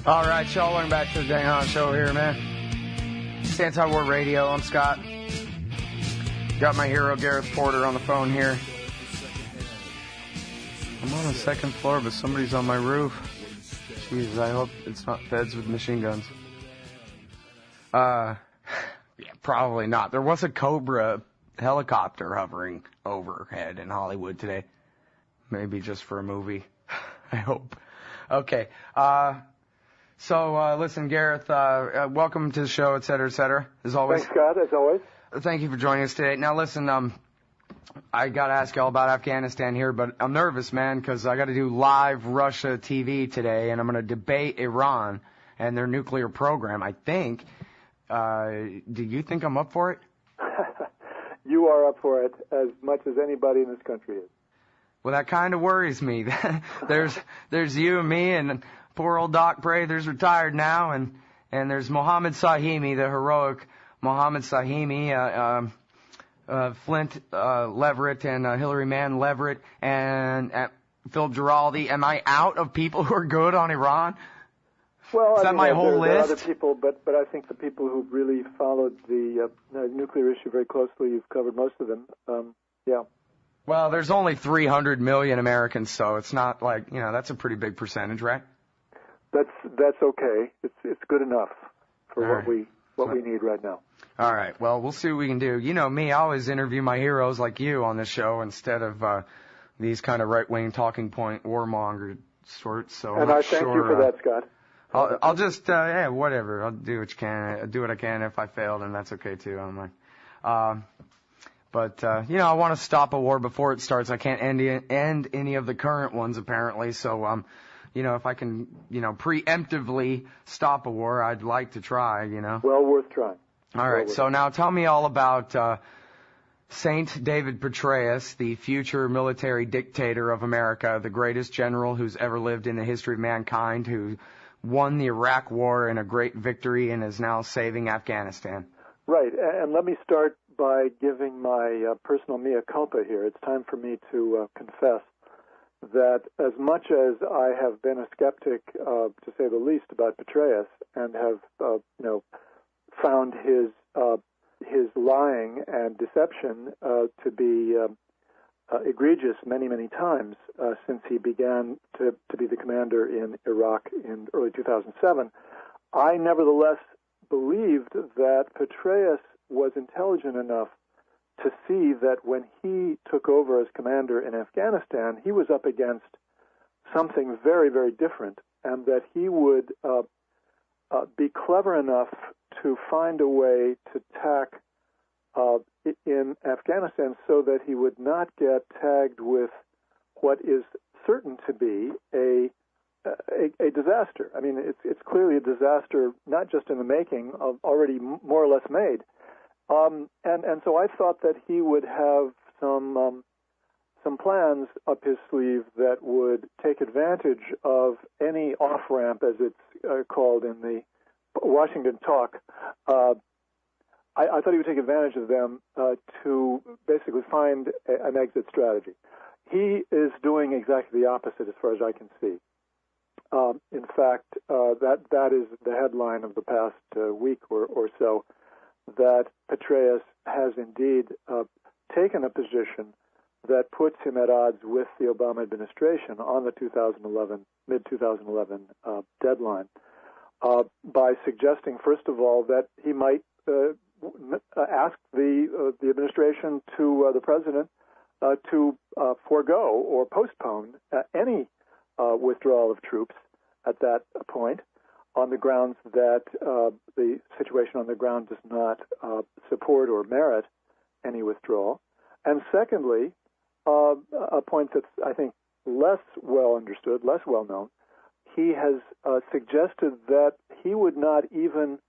All right, y'all, welcome back to the Dang On Show here, man. It's Anti-War Radio. I'm Scott. Got my hero, Gareth Porter, on the phone here. I'm on the second floor, but somebody's on my roof. Jeez, I hope it's not feds with machine guns. Yeah, probably not. There was a Cobra helicopter hovering overhead in Hollywood today. Maybe just for a movie. I hope. Okay. So, listen, Gareth, welcome to the show, et cetera, as always. Thanks, Scott, as always. Thank you for joining us today. Now, listen, I got to ask you all about Afghanistan here, but I'm nervous, man, because I got to do live Russia TV today, and I'm going to debate Iran and their nuclear program, I think. Do you think I'm up for it? You are up for it as much as anybody in this country is. Well, that kind of worries me. There's you and me and poor old Doc Prather's retired now, and there's Mohammed Sahimi, the heroic Mohammed Sahimi, Flint Leverett, and Hillary Mann Leverett, and Phil Giraldi. Am I out of people who are good on Iran? Well, Is that my whole list? There are other people, but I think the people who've really followed the nuclear issue very closely, you've covered most of them. Yeah. Well, there's only 300 million Americans, so it's not like, that's a pretty big percentage, right? That's okay. It's good enough for All what we need right now. All right. Well, we'll see what we can do. You know me, I always interview my heroes like you on this show instead of these kind of right-wing talking point warmonger sorts. So and I thank you for that, Scott. I'll just whatever. I'll do what you can. I'll do what I can. If I failed, and that's okay too. I'm like, but I want to stop a war before it starts. I can't end any of the current ones apparently. So if I can, preemptively stop a war, I'd like to try. Well worth trying. All right. So now tell me all about Saint David Petraeus, the future military dictator of America, the greatest general who's ever lived in the history of mankind, who won the Iraq War in a great victory and is now saving Afghanistan. Right. And let me start by giving my personal mea culpa here. It's time for me to confess that as much as I have been a skeptic, to say the least, about Petraeus and have, found his lying and deception to be egregious many, many times since he began to be the commander in Iraq in early 2007, I nevertheless believed that Petraeus was intelligent enough to see that when he took over as commander in Afghanistan, he was up against something very, very different, and that he would be clever enough to find a way to tack in Afghanistan so that he would not get tagged with what is certain to be a disaster. I mean, it's clearly a disaster, not just in the making, of already more or less made. And so I thought that he would have some plans up his sleeve that would take advantage of any off-ramp, as it's called in the Washington talk. I thought he would take advantage of them to basically find an exit strategy. He is doing exactly the opposite as far as I can see. In fact, that is the headline of the past week or so, that Petraeus has indeed taken a position that puts him at odds with the Obama administration on the mid-2011 deadline, by suggesting, first of all, that he might ask the administration to the president to forego or postpone any withdrawal of troops at that point, on the grounds that the situation on the ground does not support or merit any withdrawal. And secondly, a point that's, I think, less well understood, less well known, he has suggested that he would not even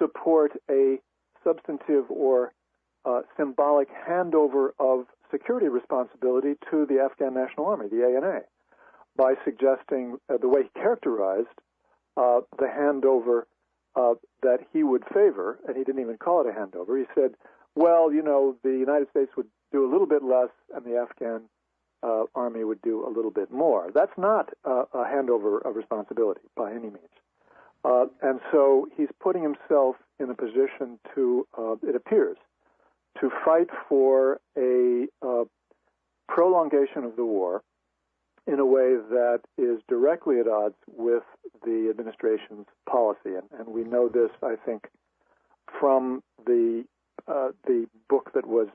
support a substantive or symbolic handover of security responsibility to the Afghan National Army, the ANA, by suggesting the way he characterized the handover that he would favor, and he didn't even call it a handover. He said, well, the United States would do a little bit less and the Afghan Army would do a little bit more. That's not a handover of responsibility by any means. And so he's putting himself in a position to, it appears, to fight for a prolongation of the war in a way that is directly at odds with the administration's policy. And we know this, I think, from the book that was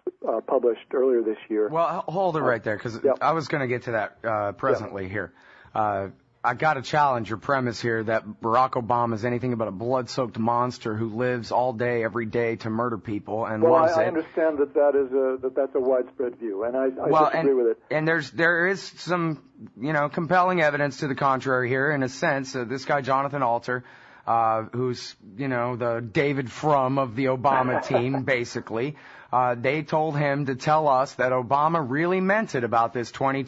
published earlier this year. Well, hold it right there, because I was going to get to that presently here. I got to challenge your premise here that Barack Obama is anything but a blood-soaked monster who lives all day, every day to murder people and loves it. I understand that's a widespread view, and I disagree with it. And there is some, compelling evidence to the contrary here, in a sense. This guy, Jonathan Alter, who's, the David Frum of the Obama team, basically, they told him to tell us that Obama really meant it about this July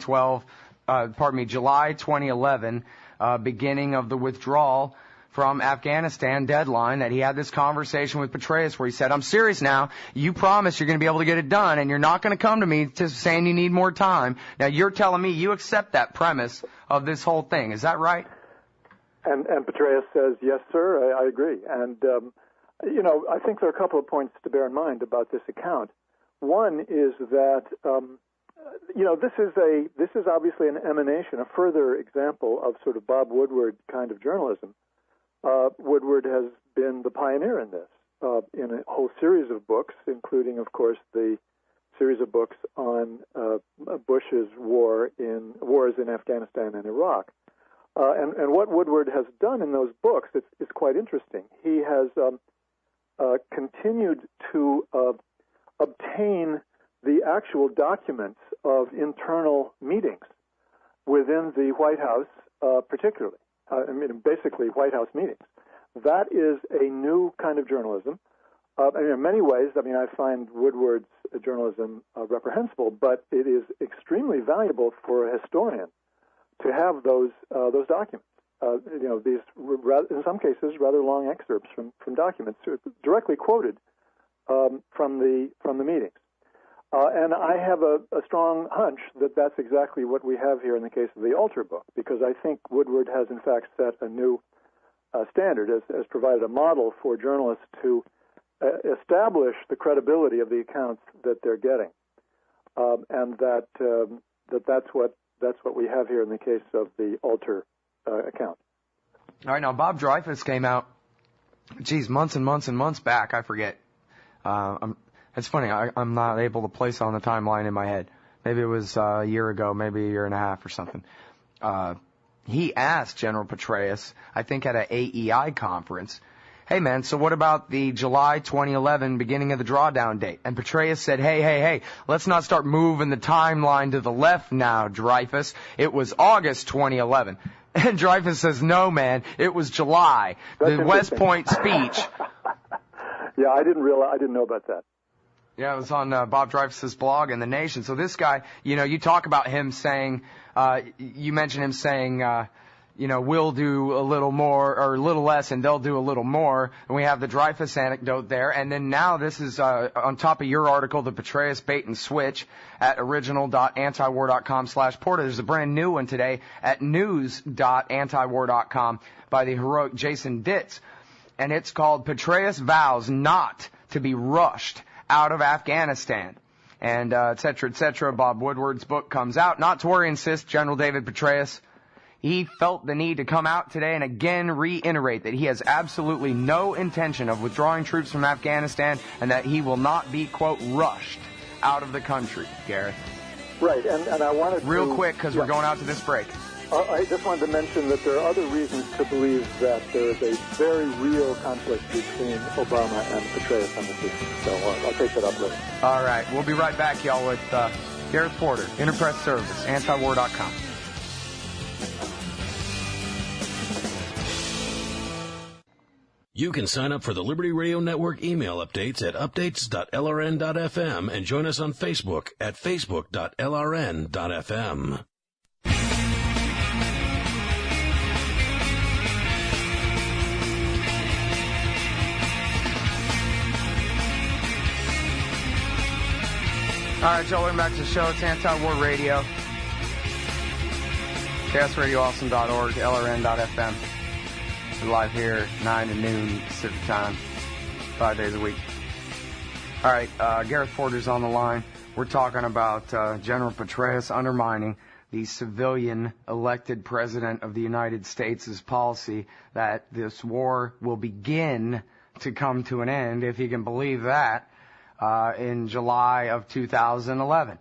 2011, beginning of the withdrawal from Afghanistan deadline, that he had this conversation with Petraeus where he said, I'm serious now. You promise you're going to be able to get it done, and you're not going to come to me saying you need more time. Now, you're telling me you accept that premise of this whole thing. Is that right? And Petraeus says, yes, sir, I agree. And, I think there are a couple of points to bear in mind about this account. One is that, this is obviously an emanation, a further example of sort of Bob Woodward kind of journalism. Woodward has been the pioneer in this, in a whole series of books, including, of course, the series of books on Bush's wars in Afghanistan and Iraq. And what Woodward has done in those books is quite interesting. He has continued to obtain the actual documents of internal meetings within the White House, particularly. Basically White House meetings. That is a new kind of journalism. In many ways, I find Woodward's journalism reprehensible, but it is extremely valuable for a historian to have those documents. These, in some cases, rather long excerpts from documents directly quoted from the meetings. And I have a strong hunch that that's exactly what we have here in the case of the Alter book, because I think Woodward has, in fact, set a new standard, has provided a model for journalists to establish the credibility of the accounts that they're getting, and that's what we have here in the case of the Alter account. All right, now Bob Dreyfus came out, months and months and months back, I forget. It's funny, I'm not able to place on the timeline in my head. Maybe it was a year ago, maybe a year and a half or something. He asked General Petraeus, I think at an AEI conference, hey man, so what about the July 2011 beginning of the drawdown date? And Petraeus said, hey, let's not start moving the timeline to the left now, Dreyfus. It was August 2011. And Dreyfus says, no man, it was July. That's the West Point speech. Yeah, I didn't know about that. Yeah, it was on Bob Dreyfus's blog in The Nation. So this guy, you talk about him saying, you mentioned him saying, we'll do a little more or a little less and they'll do a little more. And we have the Dreyfus anecdote there. And then now this is on top of your article, the Petraeus bait and switch at original.antiwar.com/Porter. There's a brand new one today at news.antiwar.com by the heroic Jason Ditz. And it's called Petraeus Vows Not to be Rushed Out of Afghanistan. And et cetera, et cetera. Bob Woodward's book comes out. Not to worry, insists General David Petraeus. He felt the need to come out today and again reiterate that he has absolutely no intention of withdrawing troops from Afghanistan and that he will not be, quote, rushed out of the country, Gareth. Right, and I wanted to... Real quick, because we're going out to this break. I just wanted to mention that there are other reasons to believe that there is a very real conflict between Obama and Petraeus on this issue. So I'll take that up later. All right. We'll be right back, y'all, with Gareth Porter, Interpress Service, antiwar.com. You can sign up for the Liberty Radio Network email updates at updates.lrn.fm and join us on Facebook at facebook.lrn.fm. All right, y'all, welcome back to the show. It's Anti-War Radio. KSRadioAwesome.org, LRN.FM. posted live here, 9 to noon Pacific time, 5 days a week. All right, Gareth Porter's on the line. We're talking about General Petraeus undermining the civilian elected president of the United States' policy that this war will begin to come to an end, if you can believe that, in July of 2011.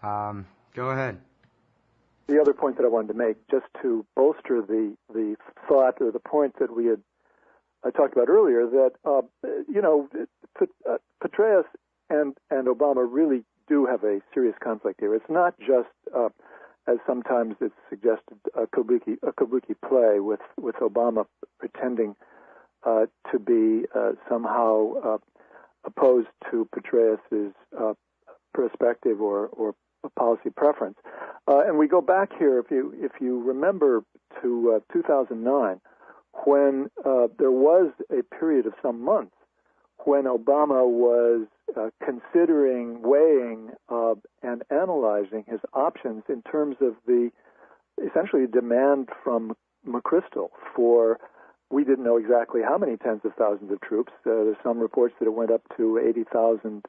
Go ahead. The other point that I wanted to make, just to bolster the thought or the point that I talked about earlier, that Petraeus and Obama really do have a serious conflict here. It's not just, as sometimes it's suggested, a kabuki play with Obama pretending to be somehow opposed to Petraeus's perspective or policy preference. And we go back here, if you remember, to 2009, when there was a period of some months when Obama was considering, weighing, and analyzing his options in terms of the essentially demand from McChrystal for, we didn't know exactly how many tens of thousands of troops. There's some reports that it went up to 80,000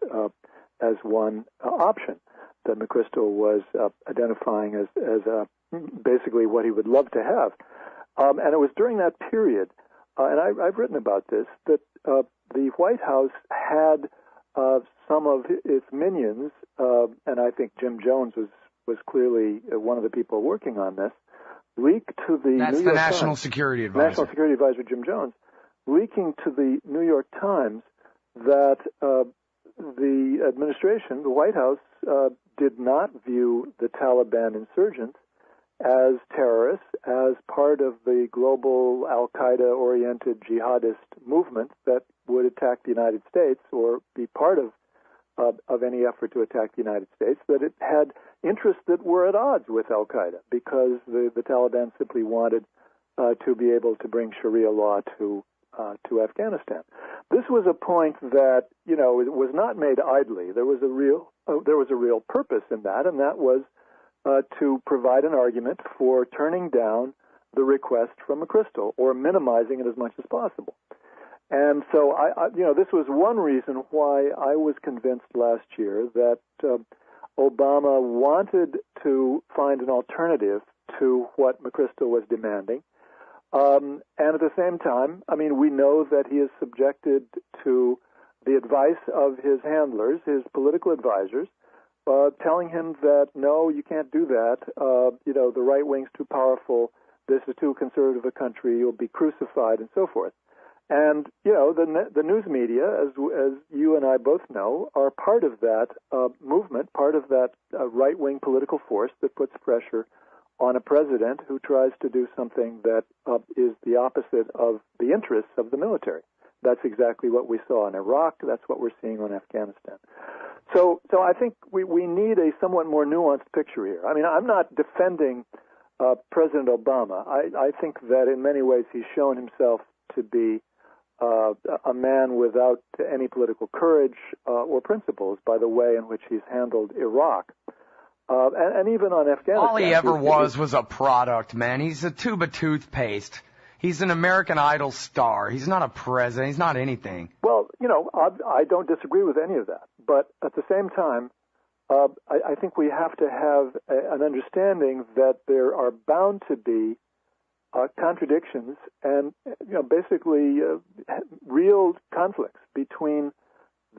as one option that McChrystal was identifying as basically what he would love to have. And it was during that period, and I've written about this, that the White House had some of its minions, and I think Jim Jones was clearly one of the people working on this, leak to the That's New the York National Times, Security Advisor. National Security Advisor Jim Jones, leaking to the New York Times that the administration, the White House, did not view the Taliban insurgents as terrorists, as part of the global al-Qaeda-oriented jihadist movement that would attack the United States or be part of any effort to attack the United States, that it had interests that were at odds with al-Qaeda because the Taliban simply wanted to be able to bring Sharia law to Afghanistan. This was a point that, it was not made idly. There was a real purpose in that, and that was to provide an argument for turning down the request from McChrystal or minimizing it as much as possible. And so, this was one reason why I was convinced last year that Obama wanted to find an alternative to what McChrystal was demanding. And at the same time, we know that he is subjected to the advice of his handlers, his political advisors, telling him that, no, you can't do that. The right wing's too powerful. This is too conservative a country. You'll be crucified and so forth. And, the news media, as you and I both know, are part of that movement, part of that right-wing political force that puts pressure on a president who tries to do something that is the opposite of the interests of the military. That's exactly what we saw in Iraq. That's what we're seeing on Afghanistan. So I think we need a somewhat more nuanced picture here. I'm not defending President Obama. I think that in many ways he's shown himself to be a man without any political courage or principles by the way in which he's handled Iraq. And even on Afghanistan. All he ever was a product, man. He's a tube of toothpaste. He's an American Idol star. He's not a president. He's not anything. Well, I don't disagree with any of that. But at the same time, I think we have to have an understanding that there are bound to be contradictions and, basically real conflicts between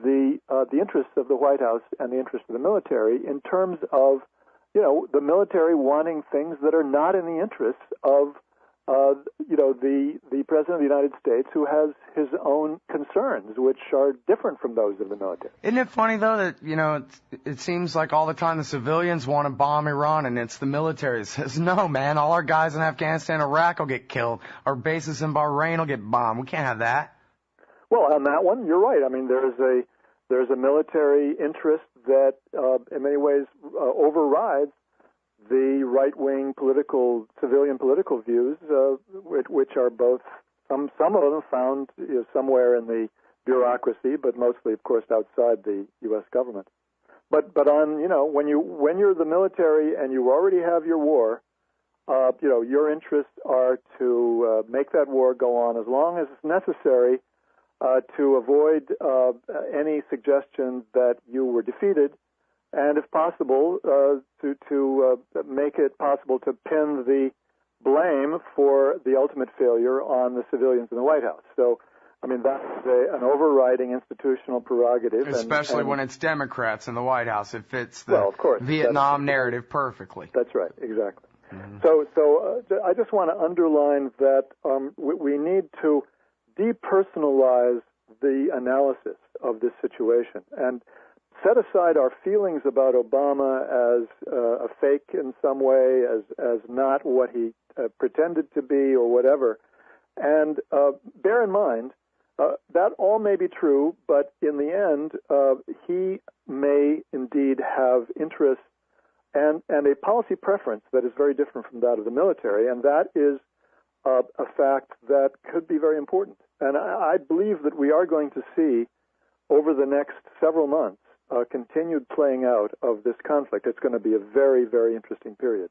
the interests of the White House and the interests of the military in terms of, the military wanting things that are not in the interests of, the President of the United States, who has his own concerns, which are different from those of the military. Isn't it funny, though, that, it seems like all the time the civilians want to bomb Iran, and it's the military that says, no, man, all our guys in Afghanistan and Iraq will get killed. Our bases in Bahrain will get bombed. We can't have that. Well, on that one, you're right. There's a military interest that, in many ways, overrides the right-wing civilian political views, which are both some of them found somewhere in the bureaucracy, but mostly, of course, outside the U.S. government. But on when you're the military and you already have your war, your interests are to make that war go on as long as it's necessary to avoid any suggestion that you were defeated, and if possible, to make it possible to pin the blame for the ultimate failure on the civilians in the White House. So, I mean, that's an overriding institutional prerogative. Especially when it's Democrats in the White House. It fits the of course, Vietnam narrative perfectly. That's right, exactly. Mm-hmm. So I just want to underline that we need to depersonalize the analysis of this situation and set aside our feelings about Obama as a fake in some way, as not what he pretended to be or whatever, and bear in mind that all may be true, but in the end, he may indeed have interests and a policy preference that is very different from that of the military, and that is a fact that could be very important. And I believe that we are going to see over the next several months continued playing out of this conflict. It's going to be a very, very interesting period.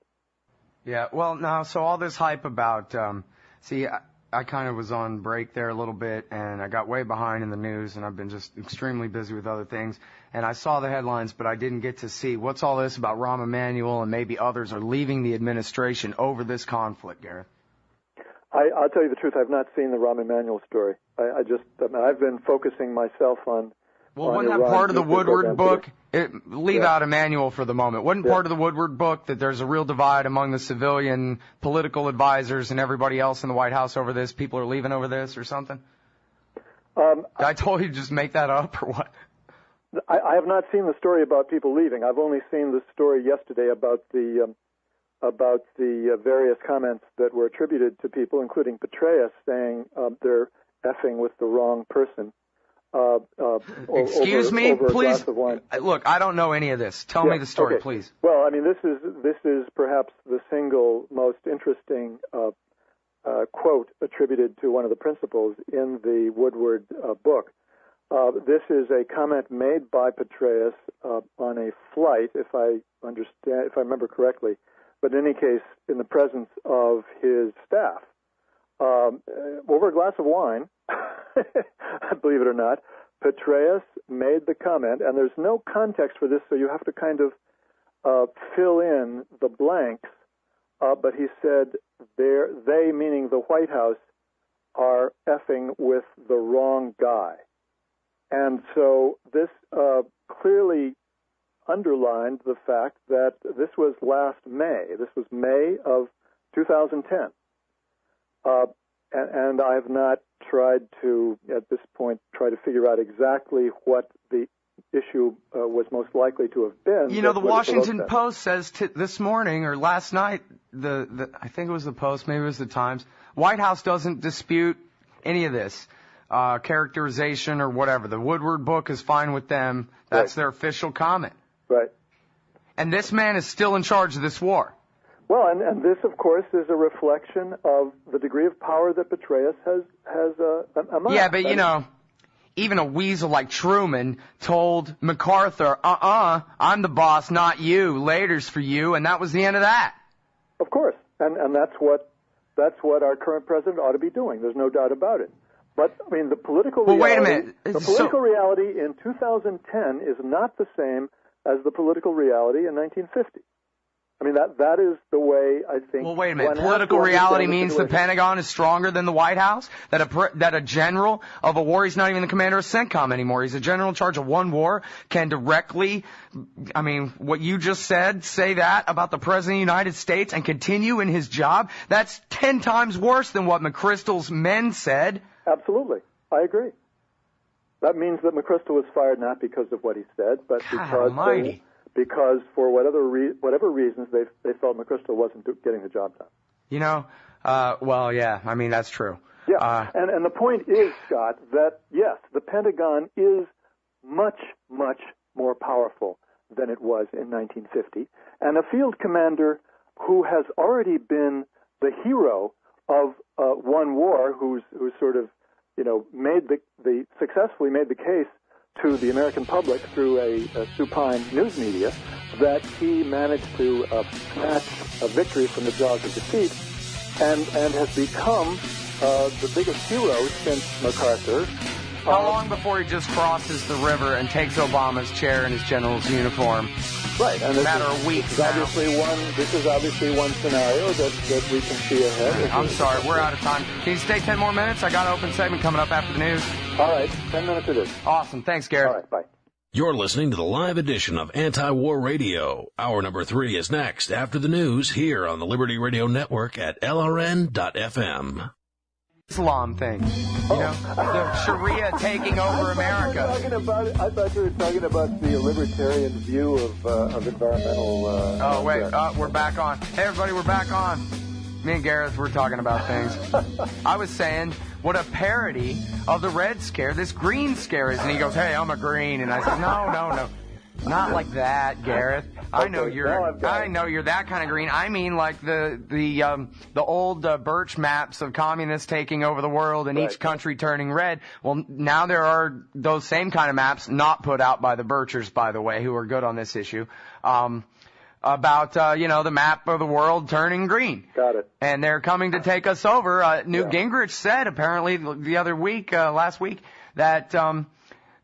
Yeah, well, now, so all this hype about, I kind of was on break there a little bit, and I got way behind in the news, and I've been just extremely busy with other things. And I saw the headlines, but I didn't get to see what's all this about Rahm Emanuel and maybe others are leaving the administration over this conflict, Gareth. I'll tell you the truth. I've not seen the Rahm Emanuel story. I've been focusing myself on. Well, wasn't that part of the Woodward book? Leave out Emanuel for the moment. Wasn't part of the Woodward book that there's a real divide among the civilian political advisors and everybody else in the White House over this? People are leaving over this or something? I told you to just make that up or what? I have not seen the story about people leaving. I've only seen the story yesterday about the various comments that were attributed to people, including Petraeus, saying they're effing with the wrong person. Excuse me, over please. A glass of wine. Look, I don't know any of this. Tell me the story, okay. Please. Well, I mean, this is perhaps the single most interesting quote attributed to one of the principals in the Woodward book. This is a comment made by Petraeus on a flight, if I remember correctly, but in any case, in the presence of his staff, over a glass of wine. Believe it or not, Petraeus made the comment, and there's no context for this, so you have to kind of fill in the blanks. But he said, they, meaning the White House, are effing with the wrong guy. And so this clearly underlined the fact that this was last May. This was May of 2010. And I have not tried to, at this point, try to figure out exactly what the issue was most likely to have been. You know, the Washington Post says this morning or last night, I think it was the Post, maybe it was the Times, White House doesn't dispute any of this characterization or whatever. The Woodward book is fine with them. That's their official comment. Right. And this man is still in charge of this war. Well, and this, of course, is a reflection of the degree of power that Petraeus has amassed. Yeah, but, you know, even a weasel like Truman told MacArthur, I'm the boss, not you. Later's for you, and that was the end of that. Of course, and that's what our current president ought to be doing. There's no doubt about it. But, I mean, the political reality... Well, wait a minute. The political reality in 2010 is not the same as the political reality in 1950. I mean, that is the way I think... Well, wait a minute. Political reality means the Pentagon is stronger than the White House? That a general of a war, he's not even the commander of CENTCOM anymore. He's a general in charge of one war, can directly, I mean, what you just said, say that about the President of the United States and continue in his job? That's 10 times worse than what McChrystal's men said. Absolutely. I agree. That means that McChrystal was fired not because of what he said, but because for whatever reasons they felt McChrystal wasn't getting the job done. You know, well, yeah, I mean, that's true. Yeah, and the point is, Scott, that, yes, the Pentagon is much, much more powerful than it was in 1950, and a field commander who has already been the hero of one war, who's sort of, you know, successfully made the case to the American public through a supine news media that he managed to snatch a victory from the jaws of defeat and has become the biggest hero since MacArthur. How long before he just crosses the river and takes Obama's chair in his general's uniform? Right, and matter of weeks. This is obviously one scenario that we can see ahead. I'm sorry, we're out of time. Can you stay 10 more minutes? I got an open segment coming up after the news. All right, 10 minutes it is. Awesome, thanks, Gareth. All right, bye. You're listening to the live edition of Anti-War Radio. Hour number 3 is next after the news here on the Liberty Radio Network at LRN.FM. Islam thing, the Sharia taking over America. I thought you were talking about the libertarian view of environmental. We're back on. Hey, everybody, we're back on. Me and Gareth were talking about things. I was saying what a parody of the red scare this green scare is, and he goes, "Hey, I'm a green," and I said, "No, not like that, Gareth. I know you're that kind of green. I mean, like the old birch maps of communists taking over the world and each country turning red. Well, now there are those same kind of maps, not put out by the Birchers, by the way, who are good on this issue, about the map of the world turning green. Got it. And they're coming to take us over. Newt Gingrich said apparently the other week, last week, that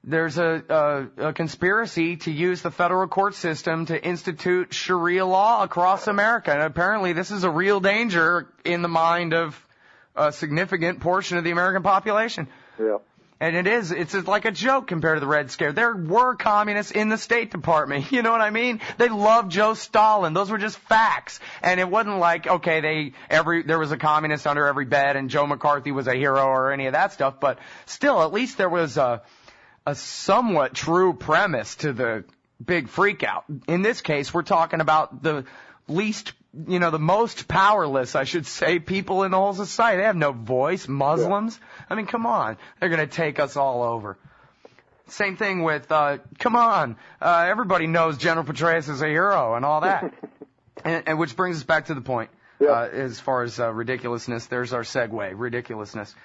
there's a conspiracy to use the federal court system to institute Sharia law across America. And apparently this is a real danger in the mind of a significant portion of the American population. Yeah. And it's like a joke compared to the Red Scare. There were communists in the State Department. You know what I mean? They loved Joe Stalin. Those were just facts. And it wasn't like, okay, there was a communist under every bed and Joe McCarthy was a hero or any of that stuff. But still, at least there was a somewhat true premise to the big freakout. In this case, we're talking about the least, the most powerless, I should say, people in the whole society. They have no voice. Muslims. Yeah. I mean, come on. They're going to take us all over. Same thing with, everybody knows General Petraeus is a hero and all that. and which brings us back to the point. Yeah. As far as ridiculousness, there's our segue, ridiculousness.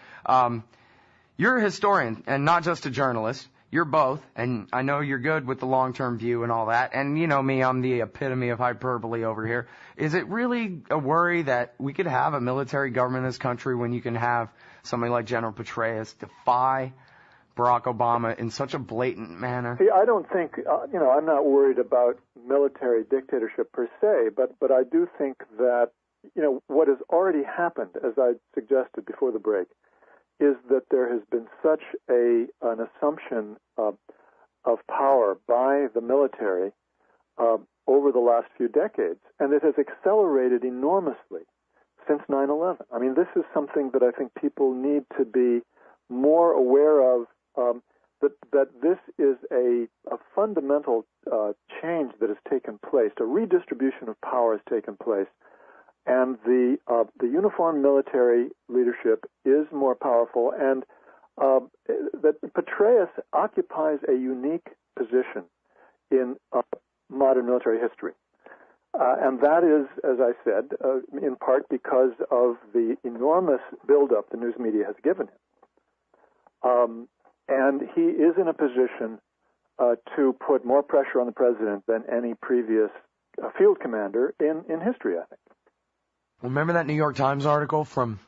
You're a historian and not just a journalist. You're both, and I know you're good with the long-term view and all that. And you know me, I'm the epitome of hyperbole over here. Is it really a worry that we could have a military government in this country when you can have somebody like General Petraeus defy Barack Obama in such a blatant manner? See, I don't think, I'm not worried about military dictatorship per se, but I do think that, what has already happened, as I suggested before the break, is that there has been such an assumption of power by the military over the last few decades, and it has accelerated enormously since 9/11. I mean, this is something that I think people need to be more aware of, that this is a fundamental change that has taken place, a redistribution of power has taken place. And the uniformed military leadership is more powerful, and that Petraeus occupies a unique position in modern military history. And that is, as I said, in part because of the enormous buildup the news media has given him. And he is in a position to put more pressure on the president than any previous field commander in history, I think. Remember that New York Times article from,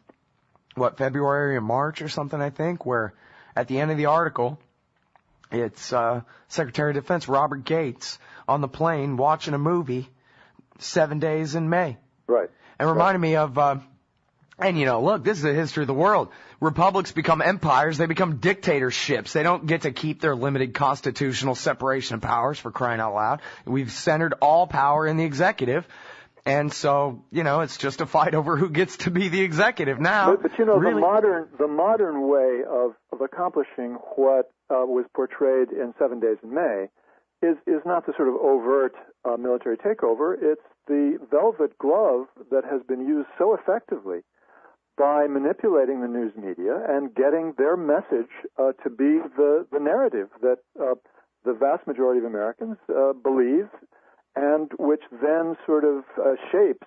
February or March or something, I think, where at the end of the article, it's Secretary of Defense Robert Gates on the plane watching a movie, 7 Days in May. Right. And reminded me of, look, this is the history of the world. Republics become empires. They become dictatorships. They don't get to keep their limited constitutional separation of powers, for crying out loud. We've centered all power in the executive. And so, it's just a fight over who gets to be the executive now. But really, the modern way of accomplishing what was portrayed in 7 Days in May is not the sort of overt military takeover. It's the velvet glove that has been used so effectively by manipulating the news media and getting their message to be the narrative that the vast majority of Americans believe, and which then sort of shapes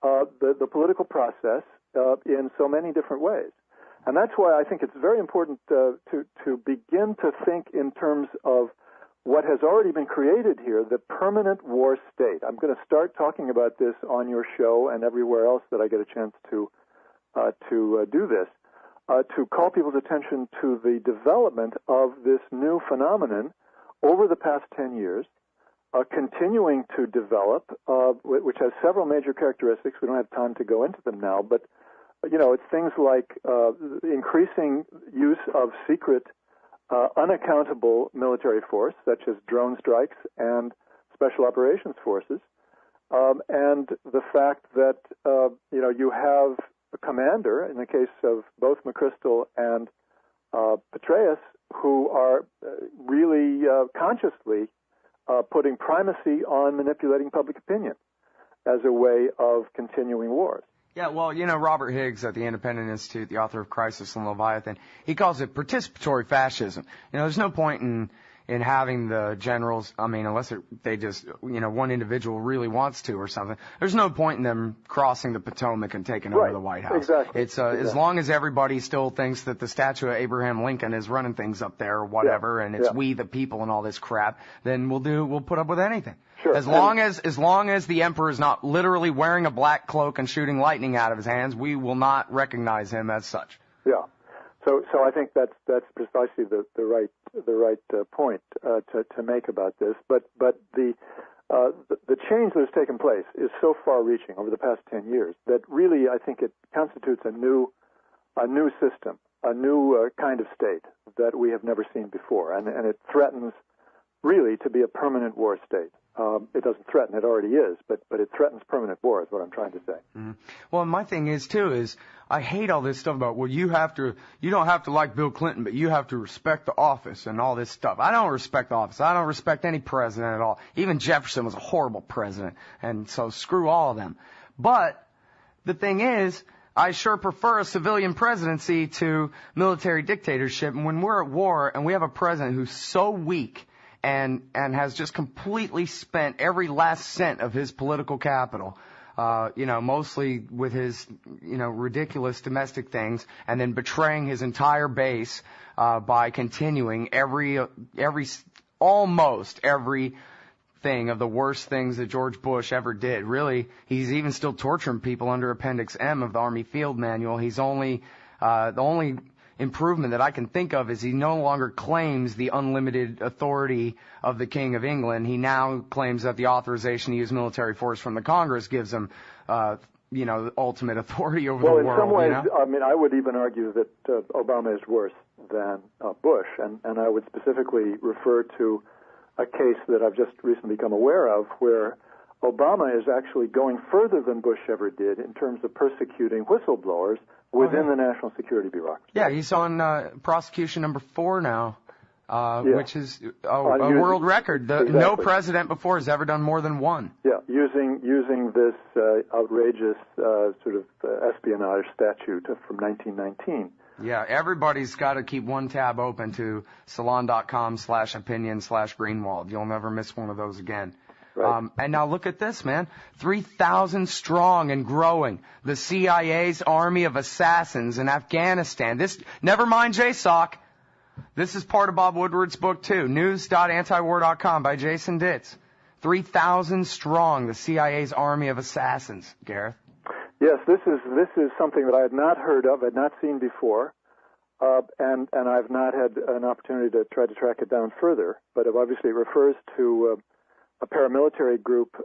the political process in so many different ways. And that's why I think it's very important to begin to think in terms of what has already been created here, the permanent war state. I'm going to start talking about this on your show and everywhere else that I get a chance to do this, to call people's attention to the development of this new phenomenon over the past 10 years, continuing to develop, which has several major characteristics. We don't have time to go into them now, but it's things like increasing use of secret, unaccountable military force, such as drone strikes and special operations forces, and the fact that you have a commander, in the case of both McChrystal and Petraeus, who are really consciously putting primacy on manipulating public opinion as a way of continuing wars. Yeah, well, Robert Higgs at the Independent Institute, the author of Crisis and Leviathan, he calls it participatory fascism. There's no point in having the generals, unless they just, one individual really wants to or something. There's no point in them crossing the Potomac and taking over the White House. Exactly. It's as long as everybody still thinks that the statue of Abraham Lincoln is running things up there or whatever, and it's we the people and all this crap, then we'll put up with anything. Sure. As long as the emperor is not literally wearing a black cloak and shooting lightning out of his hands, we will not recognize him as such. Yeah. So I think that's precisely the right point to make about this. But the change that has taken place is so far-reaching over the past 10 years that really I think it constitutes a new system, a new kind of state that we have never seen before, and it threatens really to be a permanent war state. It doesn't threaten; it already is, but it threatens permanent war. Is what I'm trying to say. Mm-hmm. Well, my thing is I hate all this stuff about you don't have to like Bill Clinton, but you have to respect the office and all this stuff. I don't respect the office. I don't respect any president at all. Even Jefferson was a horrible president, and so screw all of them. But the thing is, I sure prefer a civilian presidency to military dictatorship. And when we're at war and we have a president who's so weak and has just completely spent every last cent of his political capital, mostly with his, ridiculous domestic things, and then betraying his entire base by continuing almost every thing of the worst things that George Bush ever did. Really, he's even still torturing people under Appendix M of the Army Field Manual. He's the only improvement that I can think of is he no longer claims the unlimited authority of the King of England. He now claims that the authorization to use military force from the Congress gives him, ultimate authority over the world. Well, in some ways, I would even argue that Obama is worse than Bush, and I would specifically refer to a case that I've just recently become aware of where Obama is actually going further than Bush ever did in terms of persecuting whistleblowers within the national security bureaucracy. Yeah, he's on prosecution number 4 now, which is a world record. Exactly. No president before has ever done more than one. Yeah, using this outrageous sort of espionage statute from 1919. Yeah, everybody's got to keep one tab open to salon.com/opinion/Greenwald. You'll never miss one of those again. Right. And now look at this, man. 3,000 strong and growing. The CIA's army of assassins in Afghanistan. Never mind JSOC. This is part of Bob Woodward's book too. News.antiwar.com by Jason Ditz. 3,000 strong. The CIA's army of assassins. Gareth? Yes, this is something that I had not heard of, had not seen before, and I've not had an opportunity to try to track it down further. But obviously it refers to a paramilitary group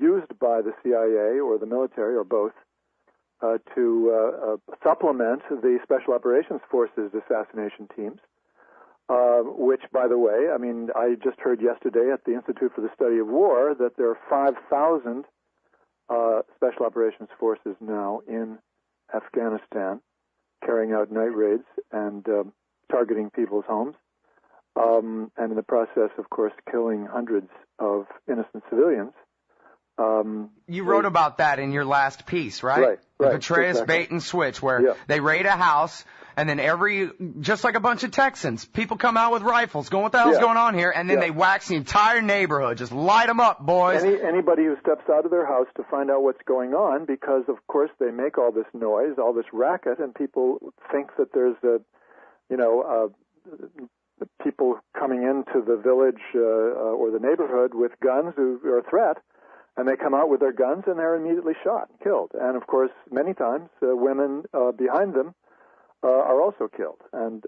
used by the CIA or the military or both to supplement the Special Operations Forces assassination teams, which, by the way, I just heard yesterday at the Institute for the Study of War that there are 5,000 Special Operations Forces now in Afghanistan carrying out night raids and targeting people's homes. And in the process, of course, killing hundreds of innocent civilians. You wrote about that in your last piece, right? Right. The Petraeus exactly. bait and switch, where they raid a house, and then just like a bunch of Texans, people come out with rifles, going, what the hell's going on here? And then they wax the entire neighborhood, just light them up, boys. Anybody who steps out of their house to find out what's going on, because of course they make all this noise, all this racket, and people think that there's people coming into the village or the neighborhood with guns who are a threat. And they come out with their guns, and they're immediately shot and killed. And, of course, many times, women behind them are also killed. And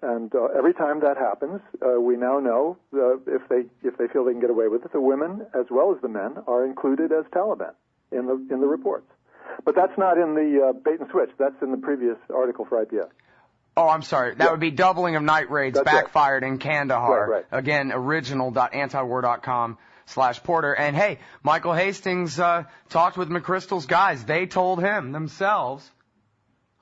every time that happens, we now know if they feel they can get away with it, the women as well as the men are included as Taliban in the reports. But that's not in the bait and switch. That's in the previous article for IPS. Oh, I'm sorry. That would be doubling of night raids that's backfired in Kandahar. Right. Again, original.antiwar.com/Porter. And hey, Michael Hastings talked with McChrystal's guys. They told him themselves.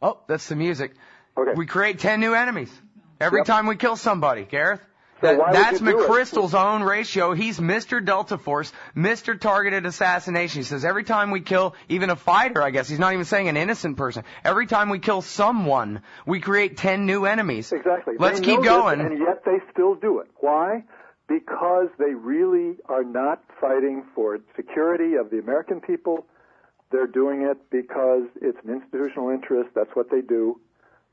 Oh, that's the music. Okay. We create 10 new enemies every time we kill somebody, Gareth. So That's McChrystal's own ratio. He's Mr. Delta Force, Mr. Targeted Assassination. He says every time we kill even a fighter, I guess, he's not even saying an innocent person. Every time we kill someone, we create 10 new enemies. Exactly. Let's keep going. And yet they still do it. Why? Because they really are not fighting for security of the American people. They're doing it because it's an institutional interest. That's what they do.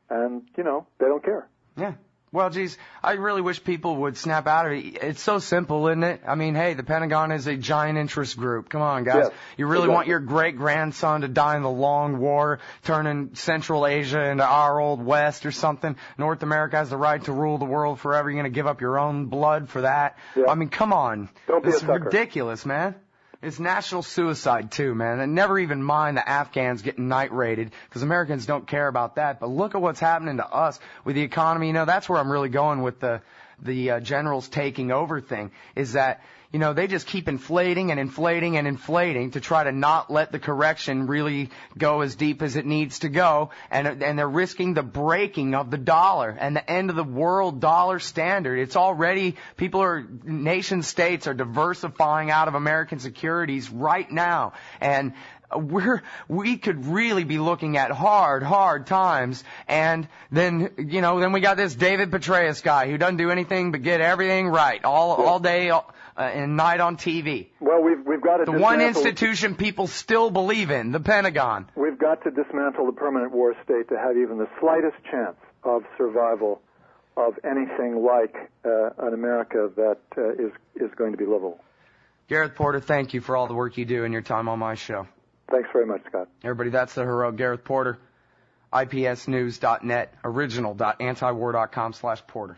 And, they don't care. Yeah. Well, geez, I really wish people would snap out of it. It's so simple, isn't it? I mean, hey, the Pentagon is a giant interest group. Come on, guys. Yes, You really want your great-grandson to die in the long war, turning Central Asia into our old West or something? North America has the right to rule the world forever. You're going to give up your own blood for that? Yeah. I mean, come on. Don't be a It's sucker. ridiculous, man. It's national suicide, too, man. And never even mind the Afghans getting night raided, because Americans don't care about that. But look at what's happening to us with the economy. That's where I'm really going with the generals taking over thing, is that, they just keep inflating and inflating and inflating to try to not let the correction really go as deep as it needs to go. And they're risking the breaking of the dollar and the end of the world dollar standard. It's already, nation states are diversifying out of American securities right now. And we could really be looking at hard times. And then we got this David Petraeus guy who doesn't do anything but get everything right all day and night on TV. Well, we've got to the one institution people still believe in, the Pentagon. We've got to dismantle the permanent war state to have even the slightest chance of survival of anything like an America that is going to be livable. Gareth Porter, thank you for all the work you do and your time on my show. Thanks very much, Scott. Everybody, that's the heroic Gareth Porter, IPSnews.net, original.antiwar.com/Porter.